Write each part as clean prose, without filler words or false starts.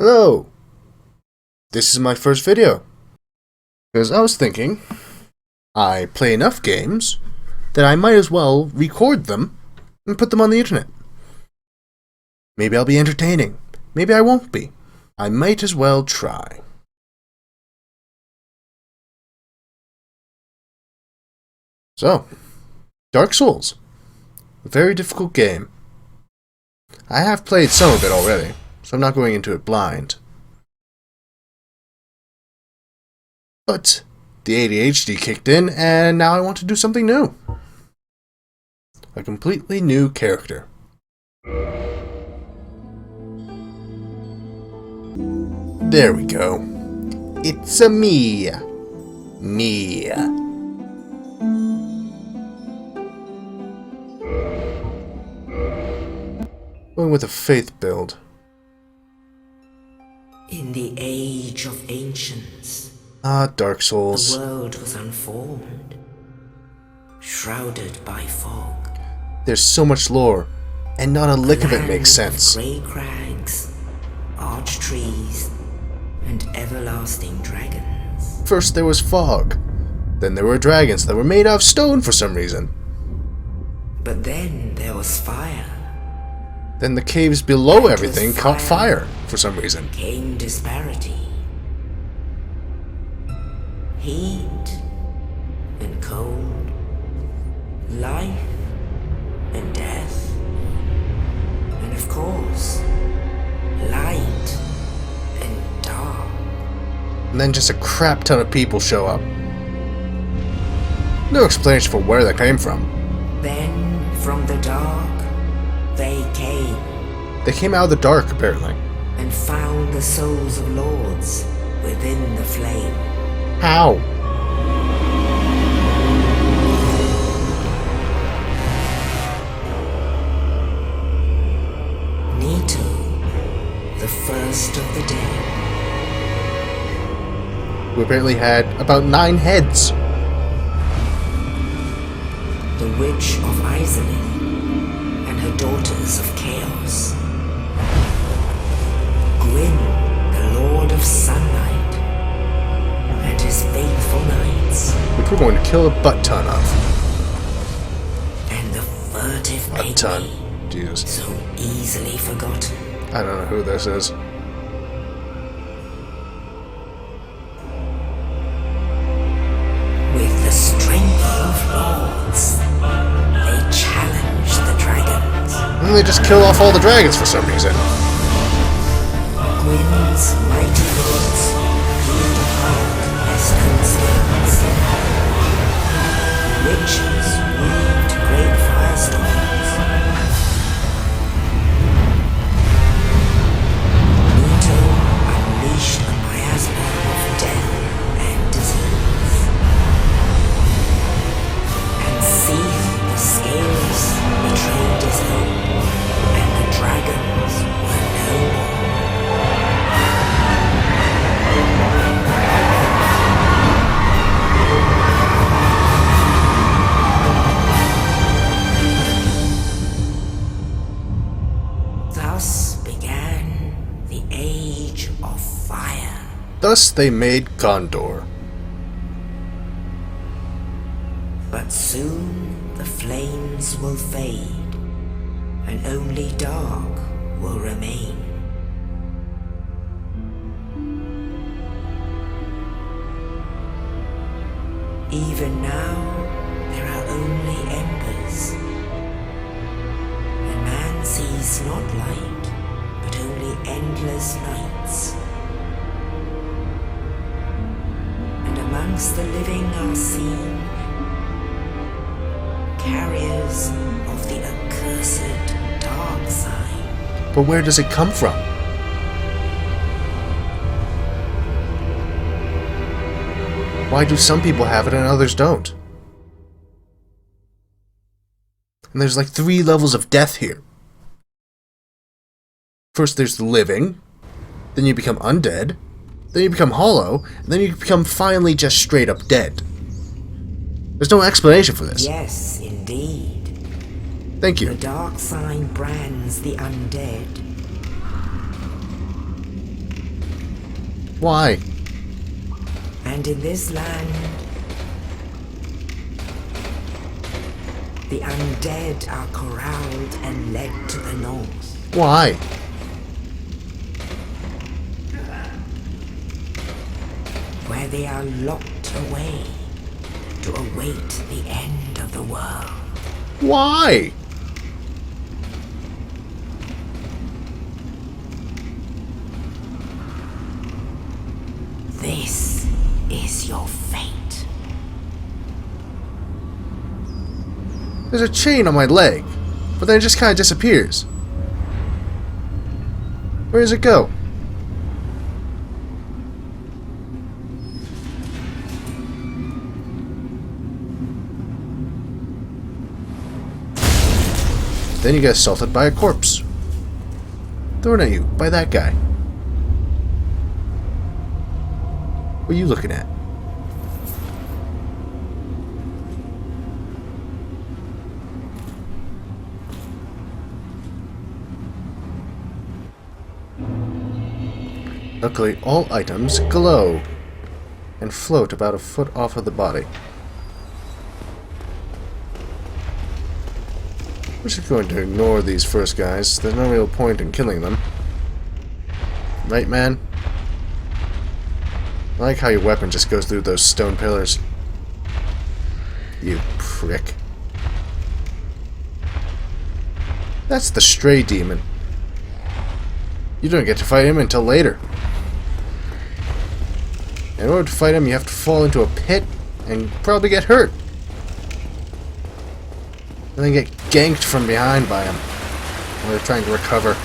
Hello! This is my first video. Because I was thinking, I play enough games that I might as well record them and put them on the internet. Maybe I'll be entertaining. Maybe I won't be. I might as well try. So, Dark Souls. A very difficult game. I have played some of it already, so I'm not going into it blind. But the ADHD kicked in, and now I want to do something new. A completely new character. There we go. It's a me. Going with a faith build. In the age of ancients, Dark Souls. the world was unformed, shrouded by fog. There's so much lore, and not a lick of it makes sense. Grey crags, arch trees, and everlasting dragons. First there was fog. Then there were dragons that were made out of stone for some reason. But then there was fire. Then the caves below everything caught fire for some reason. Came disparity. Heat and cold. Life and death. And of course, light and dark. And then just a crap ton of people show up. No explanation for where they came from. Then, from the dark, they came. They came out of the dark, apparently. And found the souls of lords within the flame. How? Nito, the first of the dead. Who apparently had about 9 heads. The Witch of Izalith and her daughters of chaos. Gwyn, the Lord of Sunlight, and his faithful knights. Which we're going to kill a butt ton of. And the furtive A ton. pygmy, Jesus. so easily forgotten. I don't know who this is. With the strength of lords, they challenge the dragons. And they just kill off all the dragons for some reason. Gwyn's mighty lords healed apart as stones. Witches weaved great firestorms. Nito unleashed a miasma of death and disease. And seethed the scales betrayed his own, and the dragons were no more. Thus began the Age of Fire. Thus they made Gondor. But soon the flames will fade, and only dark will remain. Even now, there are only embers, and man sees not light, but only endless nights. And amongst the living are seen carriers of the accursed dark side. But where does it come from? Why do some people have it and others don't? And there's like 3 levels of death here. First there's the living, then you become undead, then you become hollow, and then you become finally just straight up dead. There's no explanation for this. Yes, indeed. Thank you. The dark sign brands the undead. Why? And in this land, the undead are corralled and led to the north. Why? Where they are locked away to await the end of the world. Why? This is your fate. There's a chain on my leg, but then it just kind of disappears. Where does it go? Then you get assaulted by a corpse. Thrown at you by that guy. What are you looking at? Luckily, all items glow and float about a foot off of the body. We're just going to ignore these first guys. There's no real point in killing them. Right, man? I like how your weapon just goes through those stone pillars. You prick. That's the stray demon. You don't get to fight him until later. In order to fight him, you have to fall into a pit and probably get hurt. And then get ganked from behind by him while they're trying to recover.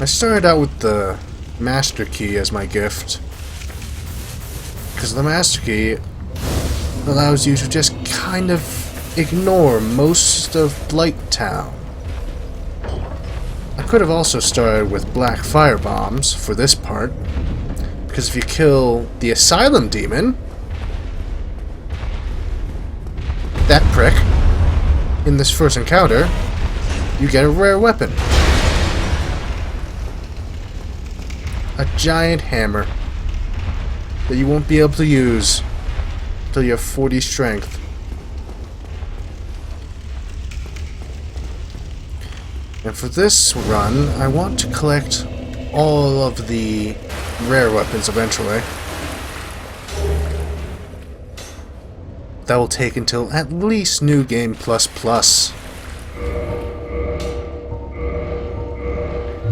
I started out with the Master Key as my gift, because the Master Key allows you to just kind of ignore most of Blighttown. I could have also started with Black Fire Bombs for this part, because if you kill the Asylum Demon, that prick, in this first encounter, you get a rare weapon. A giant hammer that you won't be able to use until you have 40 strength. And for this run, I want to collect all of the rare weapons eventually. That will take until at least New Game Plus Plus.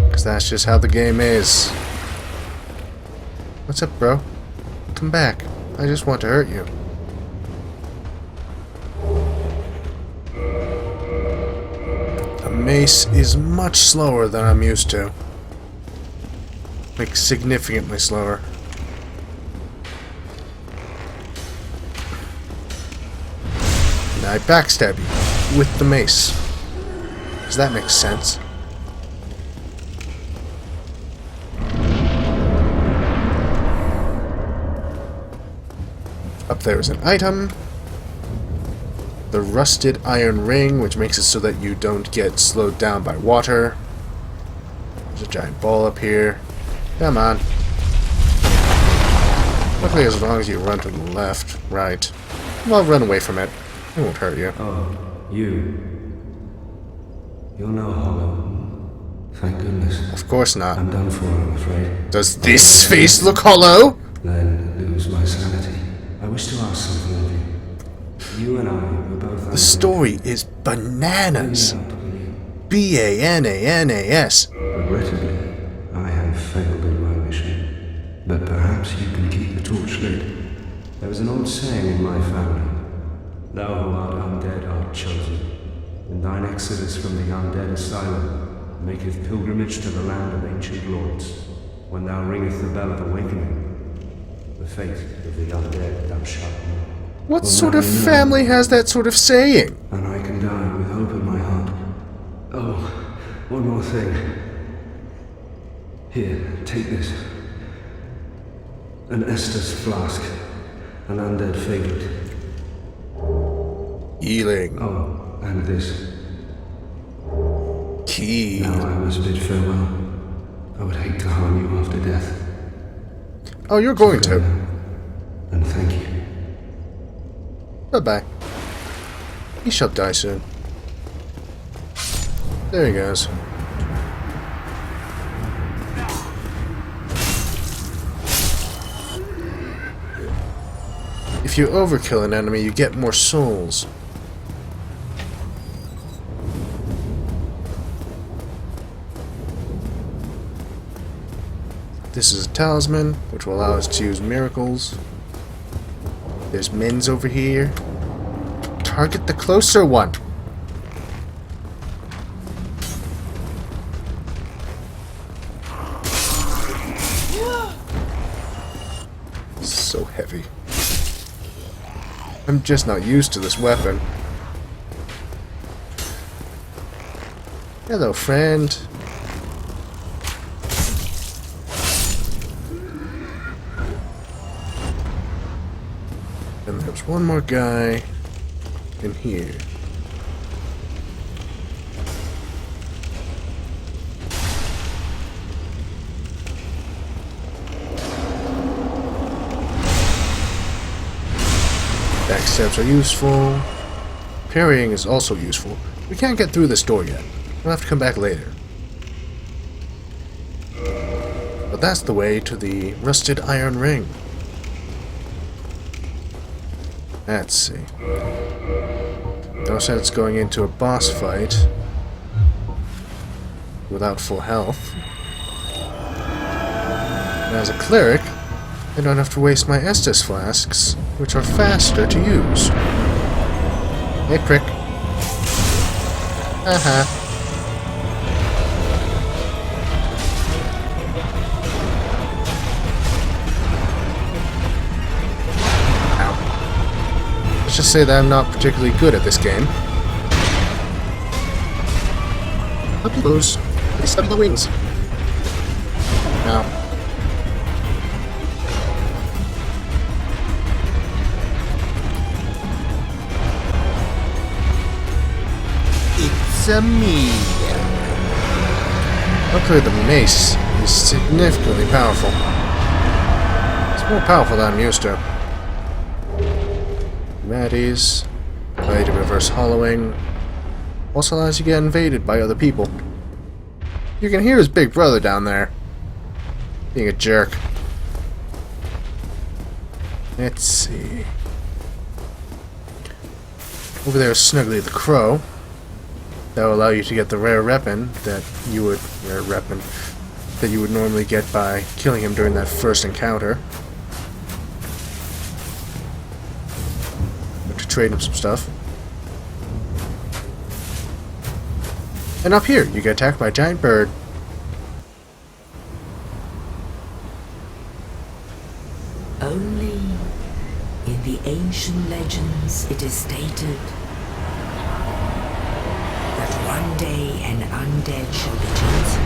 Because that's just how the game is. What's up, bro? Come back. I just want to hurt you. A mace is much slower than I'm used to. Like, significantly slower. And I backstab you with the mace. Does that make sense? Up there is an item. The rusted iron ring, which makes it so that you don't get slowed down by water. There's a giant ball up here. Come on. Luckily, as long as you run to the left, right. Well, run away from it. It won't hurt you. Oh, you. You're no hollow. Thank goodness. Of course not. I'm done for, I'm afraid. Does this face look hollow? Then lose my sanity. I wish to ask something of you. You and I were both... The story is bananas. B-A-N-A-N-A-S. Regrettably, I have failed in my mission. But perhaps you can keep the torch lit. There was an old saying in my family. Thou who art undead art chosen. And thine exodus from the undead asylum maketh pilgrimage to the land of ancient lords. When thou ringeth the bell of awakening, the fate of the undead thou shalt know. What sort of family has that sort of saying? And I can die with hope in my heart. Oh, one more thing. Here, take this. An Estus flask. An undead favorite. Healing. Oh, and this. key. Now I must bid farewell. I would hate to harm you after death. Oh, you're going So go to. now, and thank you. Bye-bye. He shall die soon. There he goes. If you overkill an enemy, you get more souls. This is a talisman, which will allow us to use miracles. There's mins over here. Target the closer one. So heavy. I'm just not used to this weapon. Hello, friend. And there's one more guy in here. Backstabs are useful. Parrying is also useful. We can't get through this door yet. We'll have to come back later. But that's the way to the rusted iron ring. Let's see. No sense going into a boss fight without full health. And as a cleric, I don't have to waste my Estus flasks, which are faster to use. Hey, prick. Ow. Let's just say that I'm not particularly good at this game. Up close. They stub the wings. Now. Me. Luckily, the mace is significantly powerful. It's more powerful than I'm used to. Maddies, way to reverse hollowing, also allows you to get invaded by other people. You can hear his big brother down there being a jerk. Let's see. Over there is Snuggly the Crow. That will allow you to get the rare weapon that you would normally get by killing him during that first encounter. Or to trade him some stuff. And up here, you get attacked by a giant bird. Only in the ancient legends it is stated that one day an undead shall be chosen.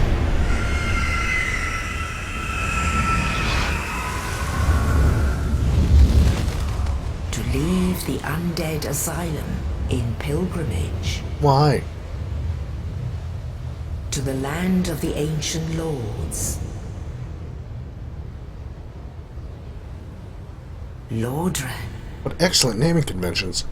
To leave the undead asylum in pilgrimage Why? to the land of the ancient lords. Lordran. What excellent naming conventions.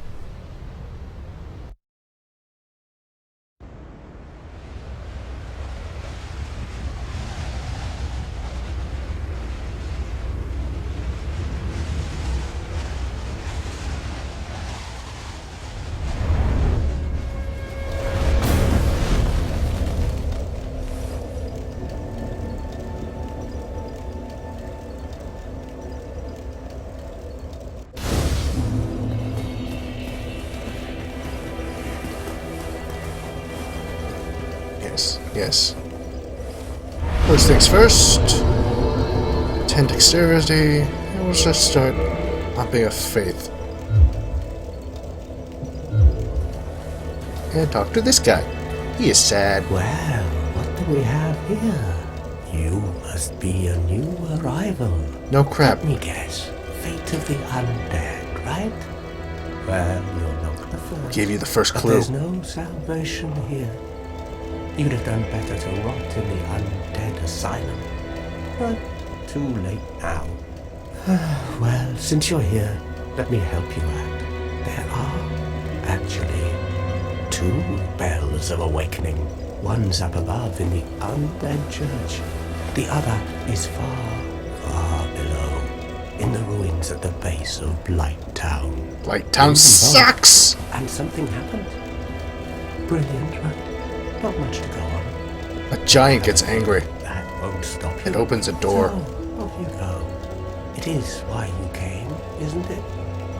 Yes. First things first. 10 dexterity. And we'll just start upping a faith. And talk to this guy. He is sad. Well, what do we have here? You must be a new arrival. No crap. Let me guess. Fate of the undead, right? Well, you're not the first. Gave you the first But clue. there's no salvation here. You'd have done better to rot in the undead asylum. But too late now. Well, since you're here, let me help you out. There are actually 2 bells of awakening. One's up above in the undead church. The other is far, far below, in the ruins at the base of Blight Town. Blight Town sucks! And something happened. Brilliant, right? Not much to go on. A giant gets angry. That won't stop you. It opens a door. So, off you go. It is why you came, isn't it?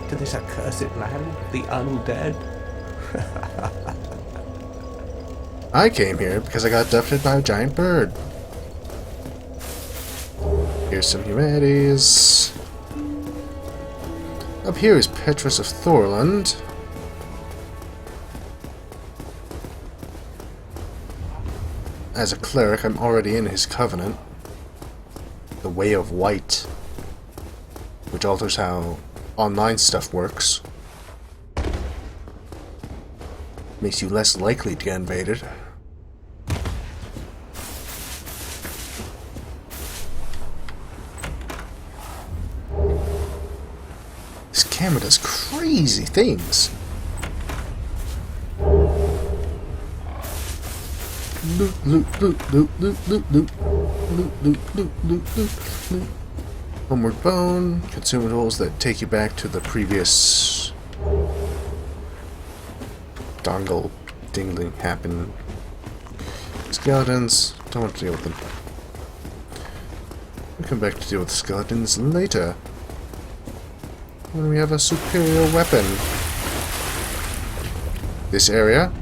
To this accursed land, the undead. I came here because I got abducted by a giant bird. Here's some humanities. Up here is Petrus of Thorland. As a cleric, I'm already in his covenant. The Way of White, which alters how online stuff works. Makes you less likely to get invaded. This camera does crazy things. Loot, loot, loot, loot, loot, loot, loot, loot, loot, loot, loot, loot, loot. Homeward Bone, consumables that take you back to the previous dongle dingling happened. Skeletons, don't want to deal with them. We'll come back to deal with skeletons later, when we have a superior weapon. This area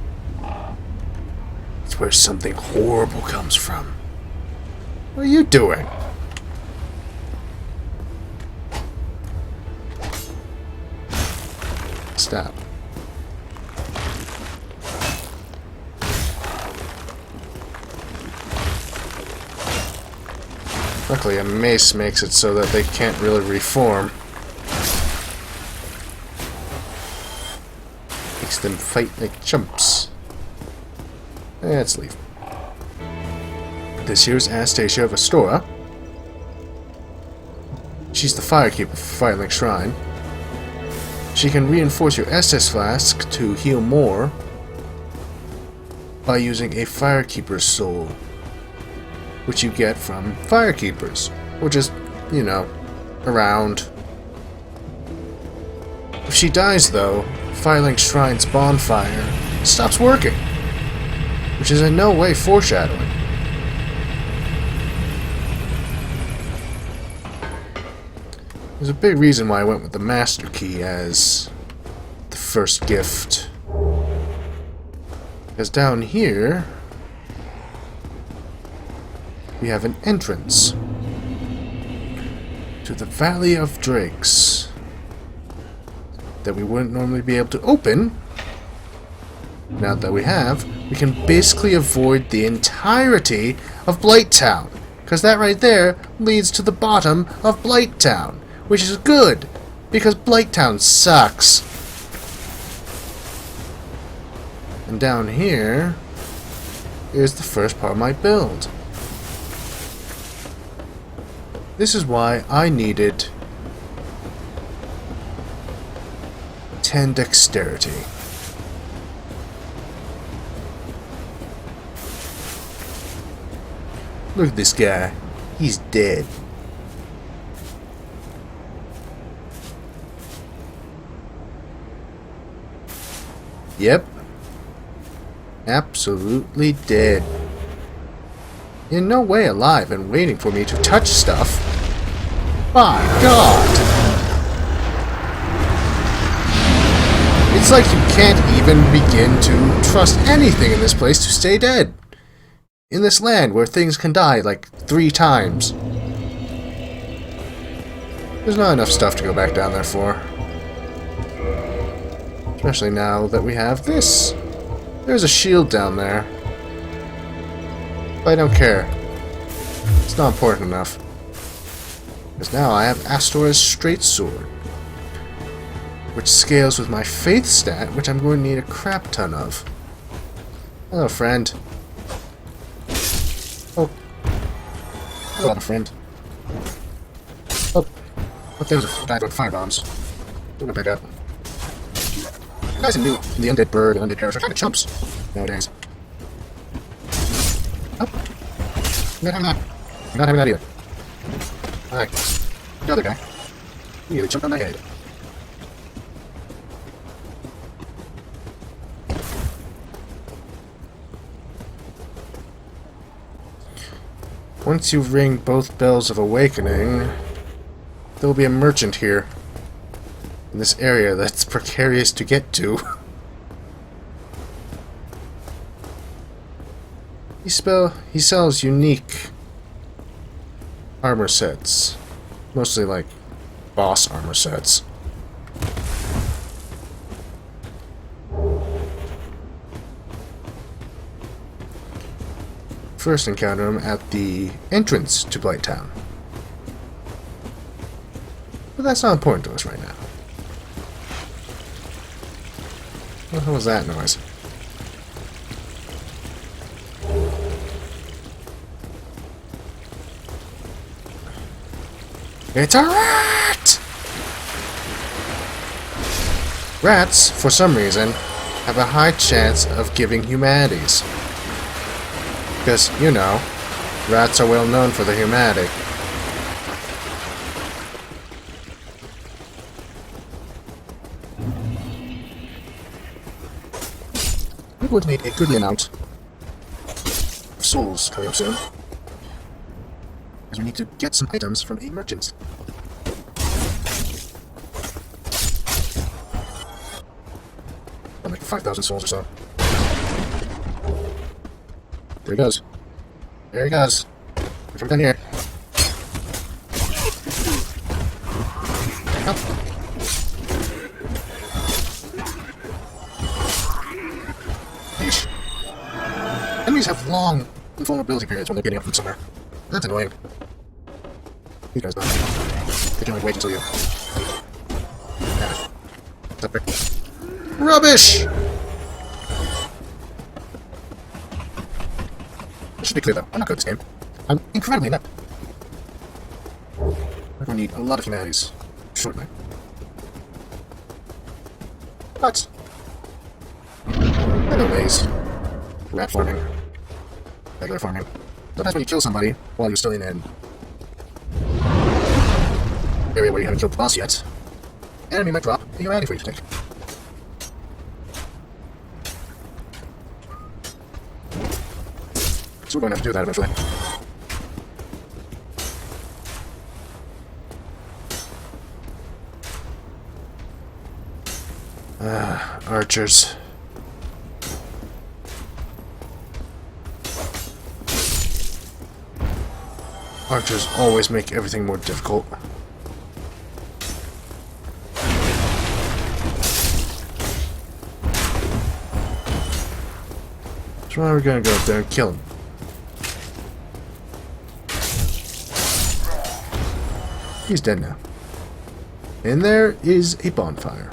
is where something horrible comes from. What are you doing? Stop. Luckily, a mace makes it so that they can't really reform. Makes them fight like chumps. Let's leave. This here's Anastasia of Astora. She's the firekeeper for Firelink Shrine. She can reinforce your Estes Flask to heal more by using a Firekeeper's Soul, which you get from Firekeepers, which is, you know, around. If she dies, though, Firelink Shrine's bonfire stops working, which is in no way foreshadowing. There's a big reason why I went with the Master Key as the first gift. Because down here, we have an entrance to the Valley of Drakes that we wouldn't normally be able to open. Now that we have, we can basically avoid the entirety of Blight Town, because that right there leads to the bottom of Blight Town, which is good, because Blight Town sucks. And down here is the first part of my build. This is why I needed 10 dexterity. Look at this guy. He's dead. Yep. Absolutely dead. In no way alive and waiting for me to touch stuff. My God! It's like you can't even begin to trust anything in this place to stay dead. In this land where things can die like 3 times. There's not enough stuff to go back down there for. Especially now that we have this. There's a shield down there. But I don't care. It's not important enough. Because now I have Astor's Straight Sword, which scales with my Faith stat, which I'm going to need a crap ton of. Hello, friend. Oh. Hello, my friend. Oh. But there was a guy with fire bombs. We're gonna pick up. You guys knew the undead bird and undead parrot are kind of chumps nowadays. Oh. You're not having that. You're not having that either. Alright. The other guy. He nearly jumped on my head. Once you ring both bells of awakening, there will be a merchant here in this area that's precarious to get to. He sells unique armor sets, mostly like boss armor sets. First encounter him at the entrance to Blighttown. But that's not important to us right now. What the hell was that noise? It's a rat! Rats, for some reason, have a high chance of giving humanities. Because, you know, rats are well known for their humanity. We're going to need a goodly amount of souls coming up soon. Because we need to get some items from a merchant. Like 5,000 souls or so. There he goes. There he goes. From down here. Oh. Yeesh. Enemies have long invulnerability periods when they're getting up from somewhere. That's annoying. These guys not. They can only wait until you. Yeah. What's up there? Rubbish! Should be clear though, I'm not good at this game. I'm incredibly inept. I'm gonna need a lot of humanities shortly. But anyways, rat farming, regular farming. Sometimes when you kill somebody while you're still in an area where you haven't killed the boss yet, an enemy might drop a humanity for you to take. So we're going to have to do that eventually. Archers. Archers always make everything more difficult. So now we're going to go up there and kill him. He's dead now. And there is a bonfire.